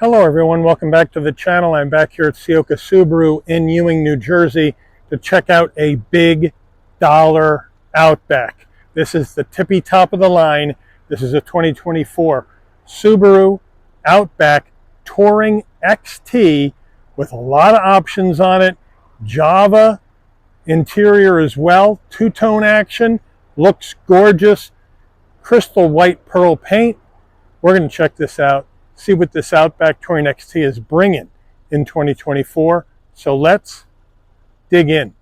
Hello everyone, welcome back to the channel. I'm back here at Ciocca Subaru in Ewing, New Jersey to check out a big dollar Outback. This is the tippy top of the line. This is a 2024 Subaru Outback Touring XT with a lot of options on it. Java interior as well, two-tone action, looks gorgeous, crystal white pearl paint. We're going to check this out, see what this Outback Touring XT is bringing in 2024. So let's dig in.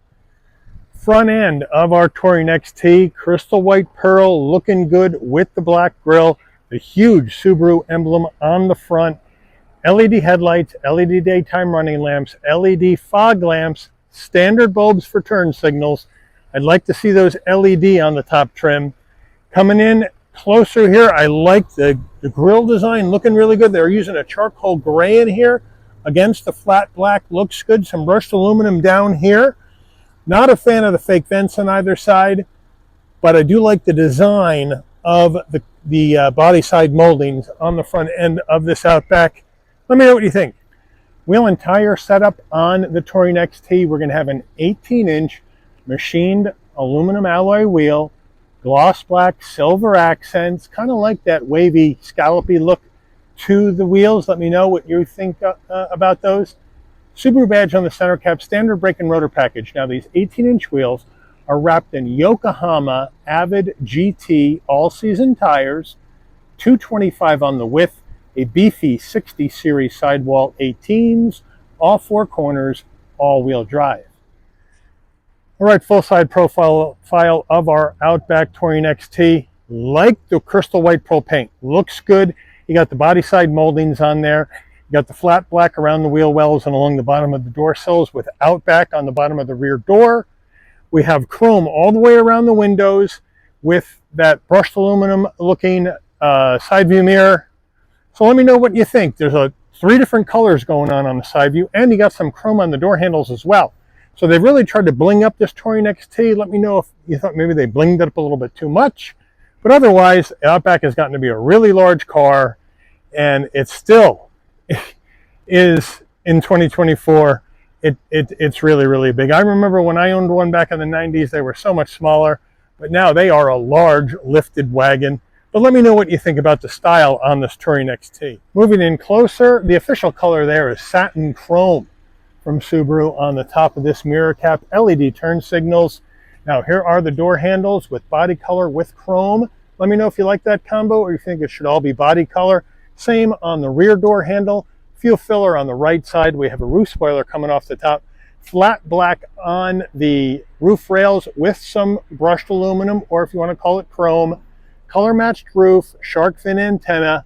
Front end of our Touring XT, crystal white pearl, looking good with the black grille, the huge Subaru emblem on the front, LED headlights, LED daytime running lamps, LED fog lamps, standard bulbs for turn signals. I'd like to see those LED on the top trim. Coming in closer here, I like the grille design, looking really good. They're using a charcoal gray in here against the flat black, looks good. Some brushed aluminum down here. Not a fan of the fake vents on either side, but I do like the design of the body side moldings on the front end of this Outback. Let me know what you think. Wheel and tire setup on the Touring XT. We're going to have an 18-inch machined aluminum alloy wheel, gloss black, silver accents, kind of like that wavy, scallopy look to the wheels. Let me know what you think about those. Subaru badge on the center cap, standard brake and rotor package. Now these 18-inch wheels are wrapped in Yokohama Avid GT all-season tires, 225 on the width, a beefy 60 series sidewall 18s, all four corners, all-wheel drive. All right, full side profile of our Outback Touring XT. Like the crystal white pearl paint, looks good. You got the body side moldings on there. You got the flat black around the wheel wells and along the bottom of the door sills with Outback on the bottom of the rear door. We have chrome all the way around the windows with that brushed aluminum looking side view mirror. So let me know what you think. There's three different colors going on the side view, and you got some chrome on the door handles as well. So they've really tried to bling up this Touring XT. Let me know if you thought maybe they blinged it up a little bit too much. But otherwise, Outback has gotten to be a really large car, and it still is in 2024. It's really, really big. I remember when I owned one back in the 90s, they were so much smaller, but now they are a large lifted wagon. But let me know what you think about the style on this Touring XT. Moving in closer, the official color there is satin chrome from Subaru on the top of this mirror cap, LED turn signals. Now here are the door handles with body color with chrome. Let me know if you like that combo or you think it should all be body color. Same on the rear door handle. Fuel filler on the right side. We have a roof spoiler coming off the top. Flat black on the roof rails with some brushed aluminum, or if you want to call it chrome. Color matched roof, shark fin antenna,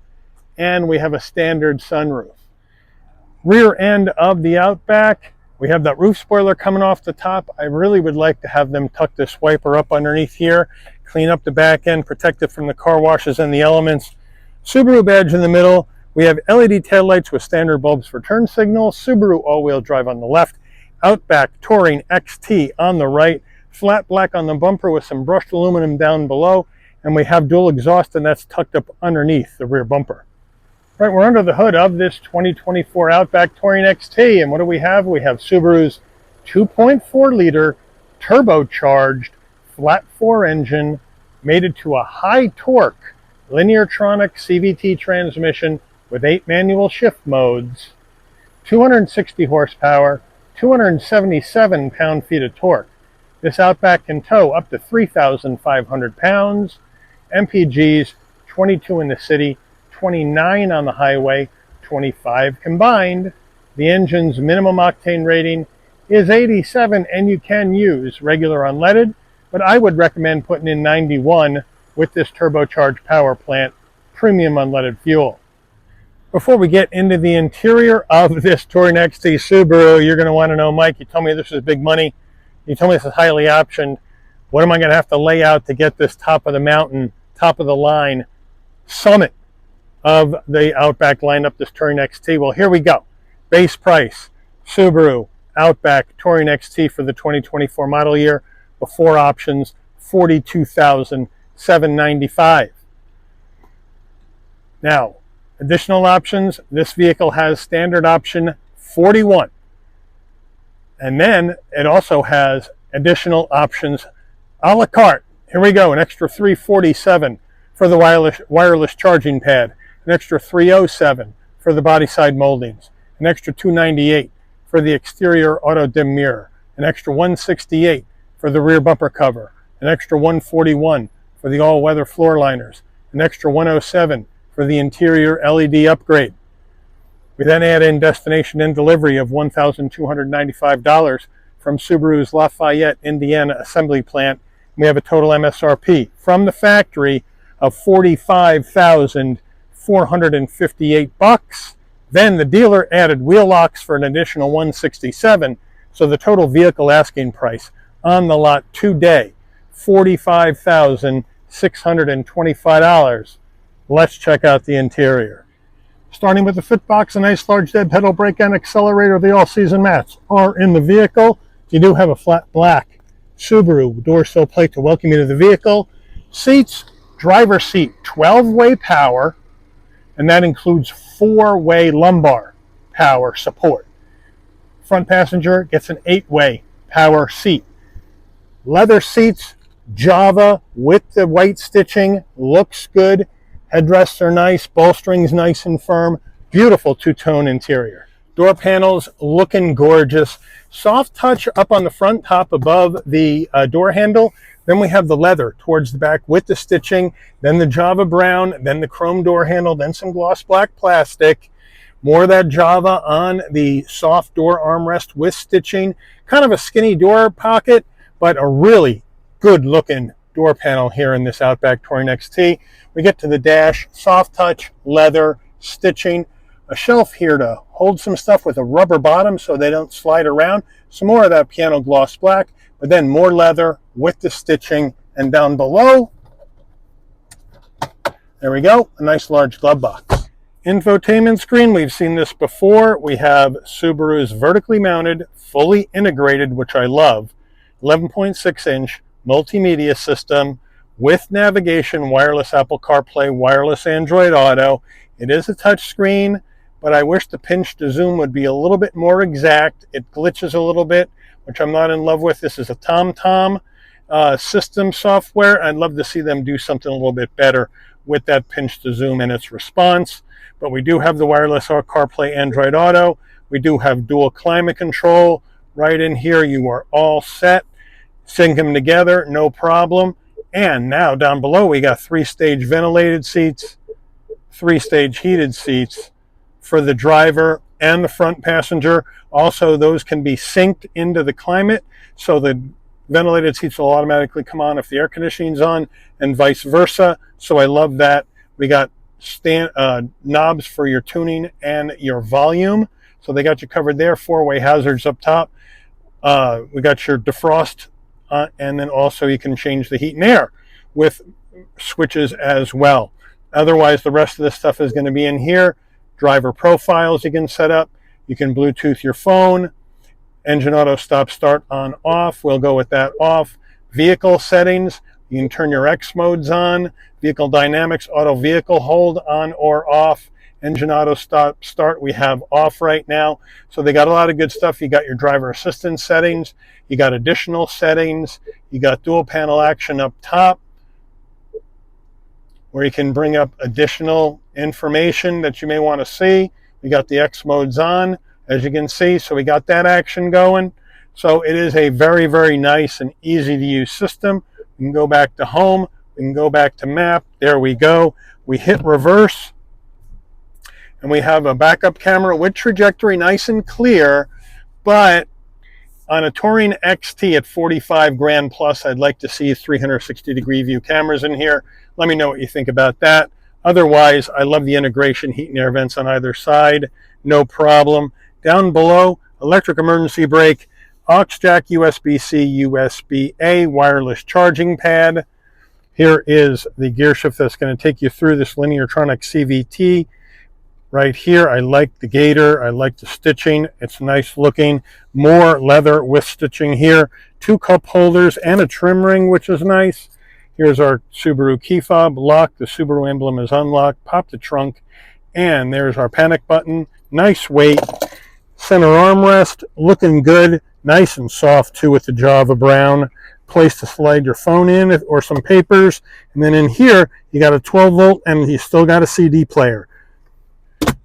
and we have a standard sunroof. Rear end of the Outback, we have that roof spoiler coming off the top. I really would like to have them tuck this wiper up underneath here, clean up the back end, protect it from the car washes and the elements. Subaru badge in the middle. We have LED taillights with standard bulbs for turn signals. Subaru all-wheel drive on the left. Outback Touring XT on the right. Flat black on the bumper with some brushed aluminum down below. And we have dual exhaust, and that's tucked up underneath the rear bumper. Right, we're under the hood of this 2024 Outback Touring XT, and what do we have? We have Subaru's 2.4 liter turbocharged flat 4 engine, mated to a high torque Lineartronic CVT transmission with 8 manual shift modes, 260 horsepower, 277 pound-feet of torque. This Outback can tow up to 3,500 pounds. MPGs, 22 in the city, 29 on the highway, 25 combined. The engine's minimum octane rating is 87, and you can use regular unleaded, but I would recommend putting in 91 with this turbocharged power plant premium unleaded fuel. Before we get into the interior of this Touring XT Subaru, you're going to want to know, Mike, you told me this is big money. You told me this is highly optioned. What am I going to have to lay out to get this top of the mountain, top of the line summit of the Outback lineup, this Touring XT? Well, here we go. Base price, Subaru Outback Touring XT for the 2024 model year, before options, $42,795. Now, Additional options, this vehicle has standard option 41. And then it also has additional options a la carte. Here we go, an extra $347 for the wireless charging pad, an extra $307 for the body side moldings, an extra $298 for the exterior auto dim mirror, an extra $168 for the rear bumper cover, an extra $141 for the all-weather floor liners, an extra $107 for the interior LED upgrade. We then add in destination and delivery of $1,295 from Subaru's Lafayette, Indiana assembly plant. We have a total MSRP from the factory of $45,458. Then the dealer added wheel locks for an additional $167. So the total vehicle asking price on the lot today, $45,625. Let's check out the interior. Starting with the fit box, a nice large dead pedal brake and accelerator. The all-season mats are in the vehicle. You do have a flat black Subaru door sill plate to welcome you to the vehicle. Seats, driver's seat, 12-way power, and that includes 4-way lumbar power support. Front passenger gets an 8-way power seat. Leather seats, Java with the white stitching, looks good. Headrests are nice, bolstering's nice and firm. Beautiful two-tone interior. Door panels looking gorgeous. Soft touch up on the front top above the door handle. Then we have the leather towards the back with the stitching, then the Java brown, then the chrome door handle, then some gloss black plastic. More of that Java on the soft door armrest with stitching. Kind of a skinny door pocket, but a really good looking door panel here in this Outback Touring XT. We get to the dash, soft touch, leather, stitching, a shelf here to hold some stuff with a rubber bottom so they don't slide around. Some more of that piano gloss black, but then more leather with the stitching. And down below, there we go, a nice large glove box. Infotainment screen, we've seen this before. We have Subaru's vertically mounted, fully integrated, which I love, 11.6-inch multimedia system with navigation, wireless Apple CarPlay, wireless Android Auto. It is a touch screen, but I wish the pinch to zoom would be a little bit more exact. It glitches a little bit, which I'm not in love with. This is a TomTom system software. I'd love to see them do something a little bit better with that pinch to zoom and its response. But we do have the wireless CarPlay Android Auto. We do have dual climate control right in here. You are all set. Sync them together, no problem. And now down below, we got 3-stage ventilated seats, 3-stage heated seats for the driver and the front passenger. Also, those can be synced into the climate, so the ventilated seats will automatically come on if the air conditioning's on, and vice versa. So I love that. We got knobs for your tuning and your volume. So they got you covered there. 4-way hazards up top. We got your defrost, and then also you can change the heat and air with switches as well. Otherwise, the rest of this stuff is going to be in here. Driver profiles you can set up. You can Bluetooth your phone. Engine auto stop start on off. We'll go with that off. Vehicle settings. You can turn your X modes on. Vehicle dynamics, auto vehicle hold on or off. Engine auto stop start we have off right now. So they got a lot of good stuff. You got your driver assistance settings. You got additional settings. You got dual panel action up top, where you can bring up additional information that you may want to see. We got the X modes on, as you can see, so we got that action going. So it is a very, very nice and easy to use system. We can go back to home, we can go back to map, there we go. We hit reverse, and we have a backup camera with trajectory, nice and clear, but on a Touring XT at 45 grand plus, I'd like to see 360-degree view cameras in here. Let me know what you think about that. Otherwise, I love the integration, heat and air vents on either side, no problem. Down below, electric emergency brake, aux jack, USB-C, USB-A, wireless charging pad. Here is the gear shift that's going to take you through this Lineartronic CVT. Right here, I like the gator, I like the stitching, it's nice looking. More leather with stitching here. 2 cup holders and a trim ring, which is nice. Here's our Subaru key fob lock. The Subaru emblem is unlocked. Pop the trunk And there's our panic button. Nice weight. Center armrest, looking good. Nice and soft too with the jaw of a brown. Place to slide your phone in or some papers. And then in here, you got a 12 volt and you still got a CD player.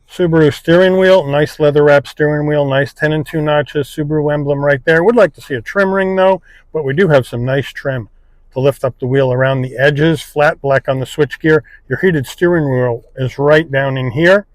Subaru steering wheel, nice leather wrap steering wheel, nice 10 and 2 notches, Subaru emblem right there. Would like to see a trim ring though, but we do have some nice trim to lift up the wheel around the edges. Flat black on the switchgear. Your heated steering wheel is right down in here.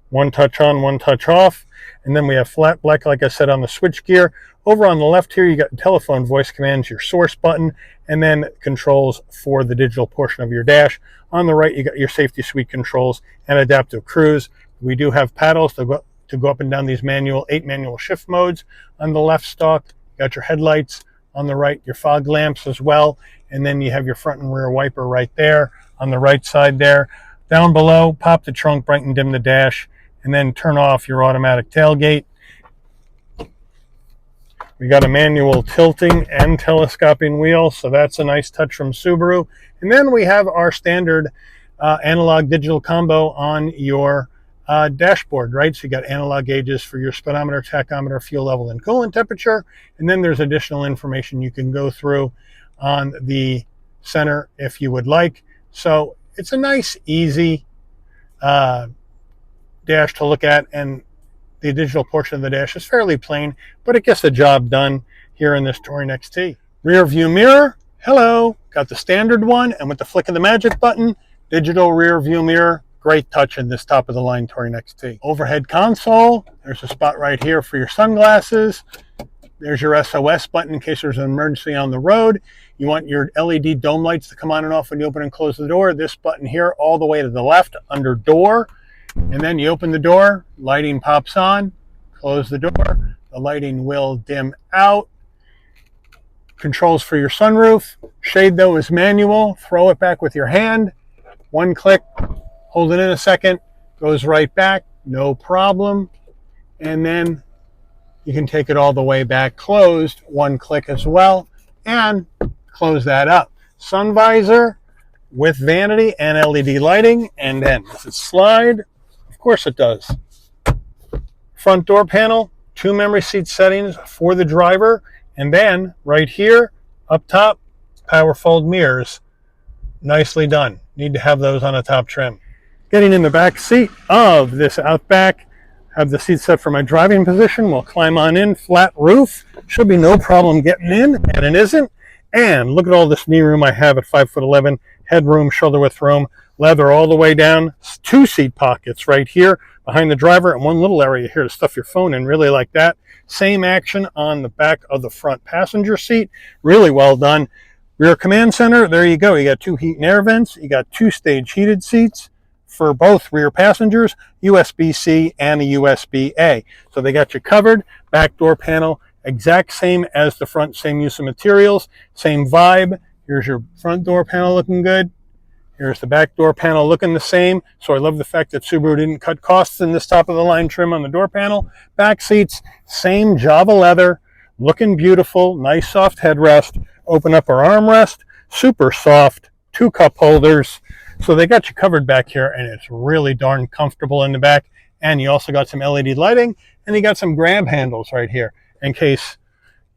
One touch on, one touch off. And then we have flat black, like I said, on the switchgear. Over on the left here, you got telephone voice commands, your source button, and then controls for the digital portion of your dash. On the right, you got your safety suite controls and adaptive cruise. We do have paddles to go up and down these 8 manual shift modes. On the left stalk, you got your headlights. On the right, your fog lamps as well. And then you have your front and rear wiper right there on the right side there. Down below, pop the trunk, brighten and dim the dash, and then turn off your automatic tailgate. We got a manual tilting and telescoping wheel, so that's a nice touch from Subaru. And then we have our standard analog digital combo on your dashboard, right? So you got analog gauges for your speedometer, tachometer, fuel level, and coolant temperature. And then there's additional information you can go through on the center if you would like. So it's a nice, easy dash to look at, and the digital portion of the dash is fairly plain, but it gets the job done here in this Touring XT. Rear view mirror, hello, got the standard one, and with the flick of the magic button, digital rear view mirror. Great touch in this top of the line Touring XT. Overhead console, there's a spot right here for your sunglasses. There's your SOS button in case there's an emergency on the road. You want your LED dome lights to come on and off when you open and close the door. This button here all the way to the left under door. And then you open the door, lighting pops on, close the door. The lighting will dim out. Controls for your sunroof. Shade though is manual. Throw it back with your hand. One click. Hold it in a second, goes right back, no problem. And then you can take it all the way back closed, one click as well, and close that up. Sun visor with vanity and LED lighting, and then does it slide? Of course it does. Front door panel, 2 memory seat settings for the driver, and then right here, up top, power fold mirrors. Nicely done. Need to have those on a top trim. Getting in the back seat of this Outback, have the seat set for my driving position. We'll climb on in, flat roof. Should be no problem getting in, and it isn't. And look at all this knee room I have at 5'11", headroom, shoulder width room, leather all the way down. 2 seat pockets right here behind the driver, and one little area here to stuff your phone in, really like that. Same action on the back of the front passenger seat. Really well done. Rear command center, there you go. You got 2 heat and air vents. You got 2 stage heated seats for both rear passengers, USB-C and a USB-A. So they got you covered. Back door panel, exact same as the front, same use of materials, same vibe. Here's your front door panel looking good. Here's the back door panel looking the same. So I love the fact that Subaru didn't cut costs in this top of the line trim on the door panel. Back seats, same Java leather, looking beautiful, nice soft headrest. Open up our armrest, super soft, 2 cup holders. So they got you covered back here, and it's really darn comfortable in the back. And you also got some LED lighting, and you got some grab handles right here in case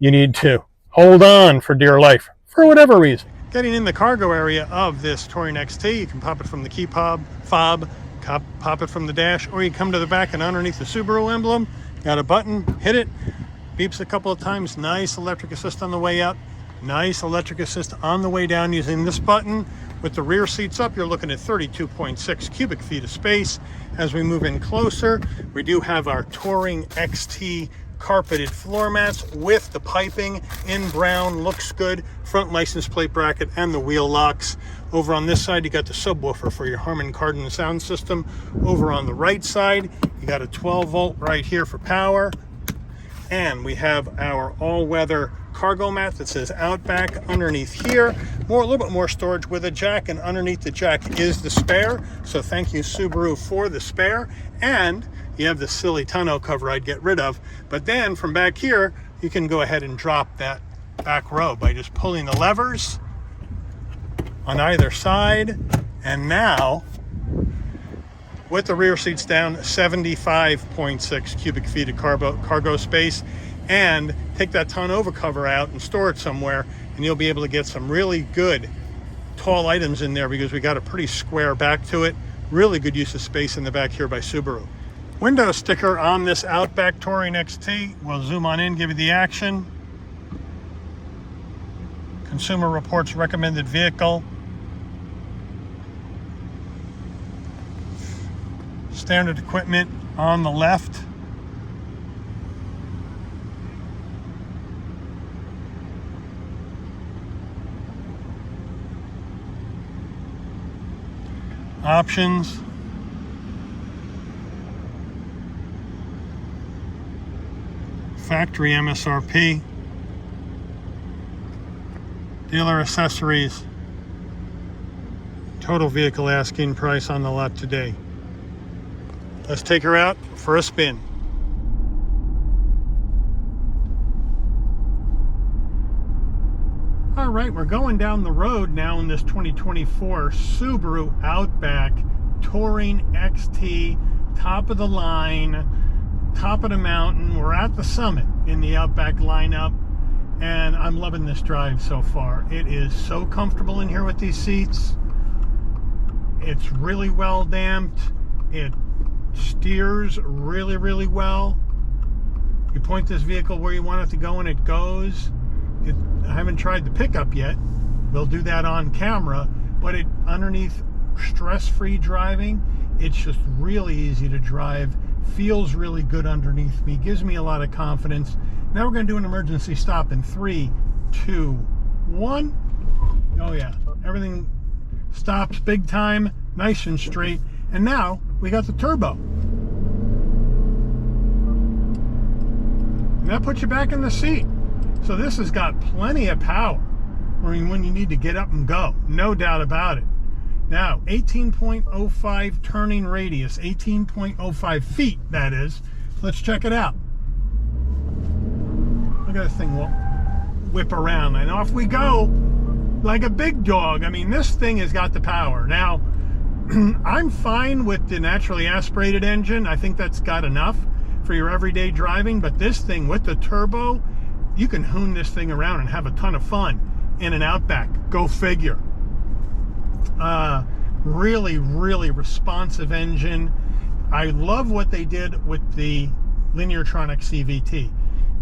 you need to hold on for dear life for whatever reason. Getting in the cargo area of this Touring XT, you can pop it from the key fob, pop it from the dash, or you come to the back and underneath the Subaru emblem, got a button, hit it, beeps a couple of times. Nice electric assist on the way up, nice electric assist on the way down using this button. With the rear seats up, you're looking at 32.6 cubic feet of space. As we move in closer, we do have our Touring XT carpeted floor mats with the piping in brown. Looks good. Front license plate bracket and the wheel locks. Over on this side, you got the subwoofer for your Herman Kardon sound system. Over on the right side, you got a 12 volt right here for power. And we have our all-weather cargo mat that says Outback underneath here. A little bit more storage with a jack, and underneath the jack is the spare. So thank you, Subaru, for the spare. And you have the silly tonneau cover I'd get rid of. But then from back here, you can go ahead and drop that back row by just pulling the levers on either side. And now with the rear seats down, 75.6 cubic feet of cargo space. And take that tonneau cover out and store it somewhere, and you'll be able to get some really good tall items in there, because we got a pretty square back to it. Really good use of space in the back here by Subaru. Window sticker on this Outback Touring XT. We'll zoom on in, give you the action. Consumer Reports recommended vehicle. Standard equipment on the left. Options. Factory MSRP. Dealer accessories. Total vehicle asking price on the lot today. Let's take her out for a spin. All right, we're going down the road now in this 2024 Subaru Outback Touring XT, top of the line, top of the mountain. We're at the summit in the Outback lineup, and I'm loving this drive so far. It is so comfortable in here with these seats. It's really well damped. It steers really, really well. You point this vehicle where you want it to go and it goes. I haven't tried the pickup yet. We'll do that on camera, but it underneath stress-free driving, it's just really easy to drive. Feels really good underneath me. Gives me a lot of confidence. Now we're going to do an emergency stop in 3, 2, 1. Oh yeah, everything stops big time, nice and straight. And now we got the turbo. And that puts you back in the seat. So this has got plenty of power when you need to get up and go, no doubt about it. Now, 18.05 turning radius, 18.05 feet, that is. Let's check it out. Look at this thing whip around, and off we go like a big dog. I mean, this thing has got the power. Now, I'm fine with the naturally aspirated engine. I think that's got enough for your everyday driving, but this thing with the turbo, you can hoon this thing around and have a ton of fun in an Outback. Go figure. Really, really responsive engine. I love what they did with the Lineartronic CVT.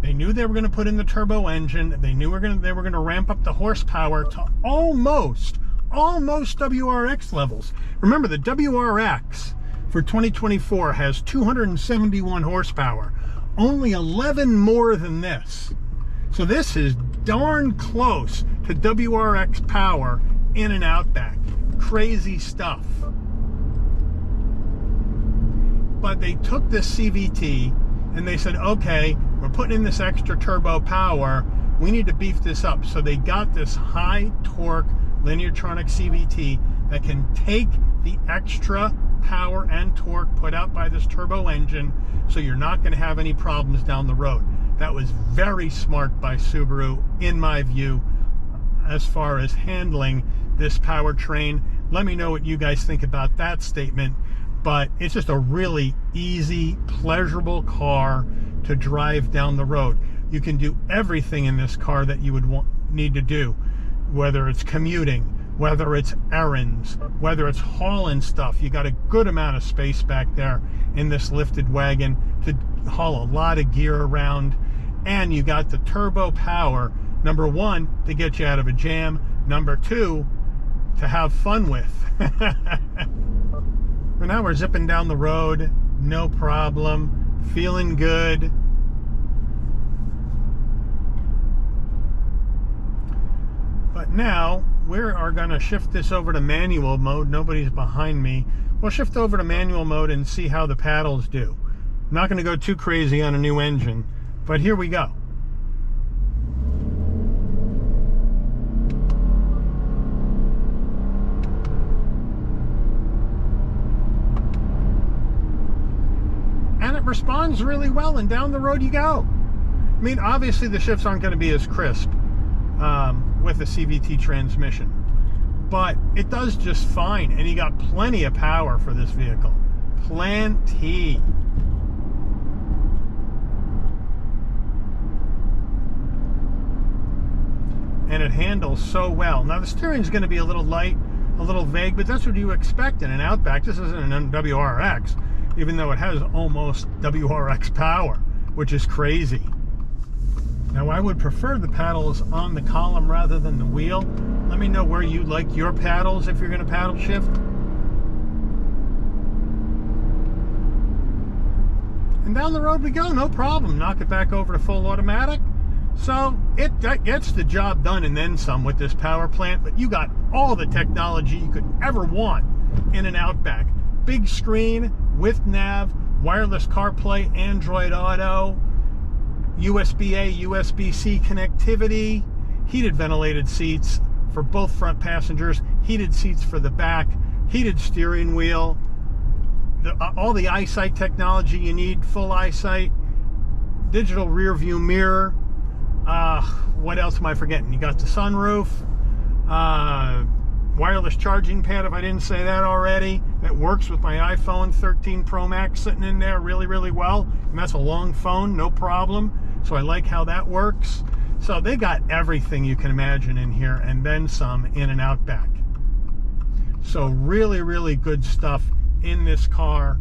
They knew they were going to put in the turbo engine. They knew they were going to ramp up the horsepower to almost WRX levels. Remember, the WRX for 2024 has 271 horsepower. Only 11 more than this. So this is darn close to WRX power in an Outback. Crazy stuff. But they took this CVT and they said, okay, we're putting in this extra turbo power. We need to beef this up. So they got this high torque Lineartronic CVT that can take the extra power and torque put out by this turbo engine, so you're not going to have any problems down the road. That was very smart by Subaru, in my view, as far as handling this powertrain. Let me know what you guys think about that statement. But it's just a really easy, pleasurable car to drive down the road. You can do everything in this car that you would need to do, whether it's commuting, whether it's errands, whether it's hauling stuff. You got a good amount of space back there in this lifted wagon to haul a lot of gear around. And you got the turbo power, number one, to get you out of a jam, number two, to have fun with. Well, now we're zipping down the road, no problem, feeling good. But now we are going to shift this over to manual mode. Nobody's behind me. We'll shift over to manual mode and see how the paddles do. I'm not going to go too crazy on a new engine, but here we go. And it responds really well, and down the road you go. I mean, obviously the shifts aren't going to be as crisp with a CVT transmission, but it does just fine, and you got plenty of power for this vehicle. Plenty. And it handles so well. Now the steering is going to be a little light, a little vague, but that's what you expect in an Outback. This isn't an WRX, even though it has almost WRX power, which is crazy. Now I would prefer the paddles on the column rather than the wheel. Let me know where you like your paddles if you're going to paddle shift. And down the road we go, no problem. Knock it back over to full automatic. So it gets the job done and then some with this power plant, but you got all the technology you could ever want in an Outback. Big screen with nav, wireless CarPlay, Android Auto, USB-A, USB-C connectivity, heated ventilated seats for both front passengers, heated seats for the back, heated steering wheel, all the eyesight technology you need, full eyesight, digital rear view mirror. What else am I forgetting? You got the sunroof, wireless charging pad, if I didn't say that already. It works with my iPhone 13 Pro Max sitting in there really, really well. And that's a long phone, no problem. So I like how that works. So they got everything you can imagine in here and then some in an Outback. So really, really good stuff in this car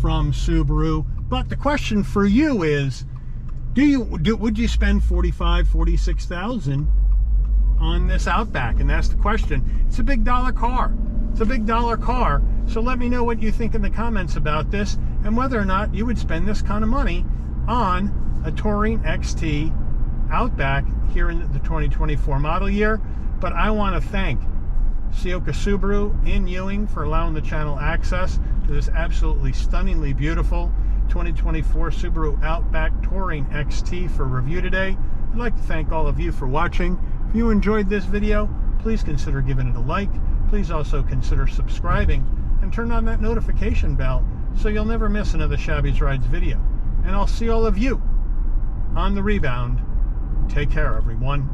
from Subaru. But the question for you is, would you spend $45,000, $46,000 on this Outback? And that's the question. It's a big dollar car. It's a big dollar car. So let me know what you think in the comments about this and whether or not you would spend this kind of money on a Touring XT Outback here in the 2024 model year. But I want to thank Ciocca Subaru in Ewing for allowing the channel access to this absolutely stunningly beautiful 2024 Subaru Outback Touring XT for review today. I'd like to thank all of you for watching. If you enjoyed this video, please consider giving it a like. Please also consider subscribing and turn on that notification bell so you'll never miss another Shabby's Rides video. And I'll see all of you on the rebound. Take care, everyone.